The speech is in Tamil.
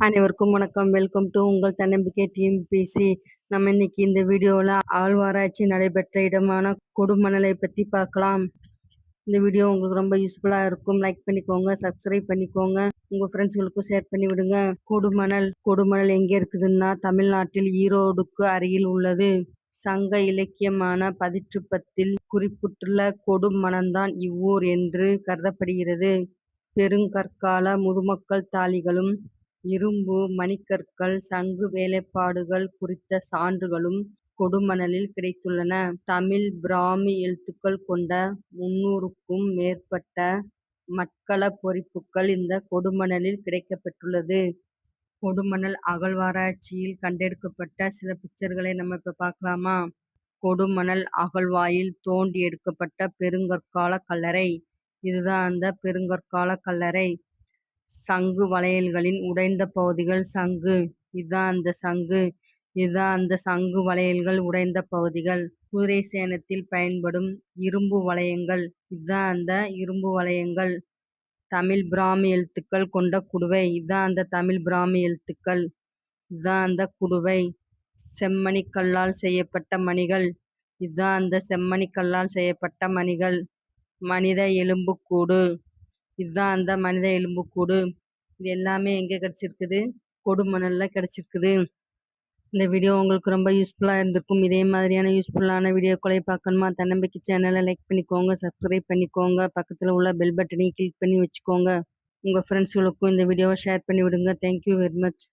அனைவருக்கும் வணக்கம். வெல்கம் டு உங்கள் தன்னம்பிக்கை டிஎன்பிஎஸ்சி. நம்ம இன்னைக்கு இந்த வீடியோவில் அகழ்வாராய்ச்சி நடைபெற்ற இடமான கொடுமணலை பற்றி பார்க்கலாம். இந்த வீடியோ உங்களுக்கு ரொம்ப யூஸ்ஃபுல்லாக இருக்கும். லைக் பண்ணிக்கோங்க, சப்ஸ்கிரைப் பண்ணிக்கோங்க, உங்கள் ஃப்ரெண்ட்ஸ்களுக்கும் ஷேர் பண்ணி விடுங்க. கொடுமணல் எங்கே இருக்குதுன்னா தமிழ்நாட்டில் ஈரோடுக்கு அருகில் உள்ளது. சங்க இலக்கியமான பதிற்றுப்பத்தில் குறிப்பிட்டுள்ள கொடுமணம்தான் இவ்வூர் என்று கருதப்படுகிறது. பெருங்கற்கால முதுமக்கள் தாழிகளும் இரும்பு மணிக்கற்கள் சங்கு வேலைப்பாடுகள் குறித்த சான்றுகளும் கொடுமணலில் கிடைத்துள்ளன. தமிழ் பிராமி எழுத்துக்கள் கொண்ட 300க்கும் மேற்பட்ட மட்கல பொறிப்புகள் இந்த கொடுமணலில் கிடைக்கப்பெற்றுள்ளது. கொடுமணல் அகழ்வாராய்ச்சியில் கண்டெடுக்கப்பட்ட சில பிக்சர்களை நம்ம இப்ப பார்க்கலாமா? கொடுமணல் அகழ்வாயில் தோண்டி எடுக்கப்பட்ட பெருங்கற்கால கல்லறை. இதுதான் அந்த பெருங்கற்கால கல்லறை. சங்கு வளையல்களின் உடைந்த பகுதிகள். சங்கு, இதுதான் அந்த சங்கு. இதுதான் அந்த சங்கு வளையல்கள் உடைந்த பகுதிகள். குதிரை சேணத்தில் பயன்படும் இரும்பு வளையங்கள். இதுதான் அந்த இரும்பு வளையங்கள். தமிழ் பிராமி எழுத்துக்கள் கொண்ட குடுவை. இதுதான் அந்த தமிழ் பிராமி எழுத்துக்கள். இதுதான் அந்த குடுவை. செம்மணிக்கல்லால் செய்யப்பட்ட மணிகள். இதுதான் அந்த செம்மணிக்கல்லால் செய்யப்பட்ட மணிகள். மனித எலும்புக்கூடு. இதுதான் அந்த மனித எலும்புக்கூடு. இது எல்லாமே எங்கே கிடைச்சிருக்குது? கொடுமணல்ல கிடைச்சிருக்குது. இந்த வீடியோ உங்களுக்கு ரொம்ப யூஸ்ஃபுல்லாக இருந்திருக்கும். இதே மாதிரியான யூஸ்ஃபுல்லான வீடியோக்களை பார்க்கணுமா? தன்னம்பிக்கை சேனலை லைக் பண்ணிக்கோங்க, சப்ஸ்கிரைப் பண்ணிக்கோங்க, பக்கத்தில் உள்ள பெல் பட்டனையும் கிளிக் பண்ணி வச்சுக்கோங்க. உங்கள் ஃப்ரெண்ட்ஸ்களுக்கும் இந்த வீடியோவை ஷேர் பண்ணி விடுங்க. Thank you very much.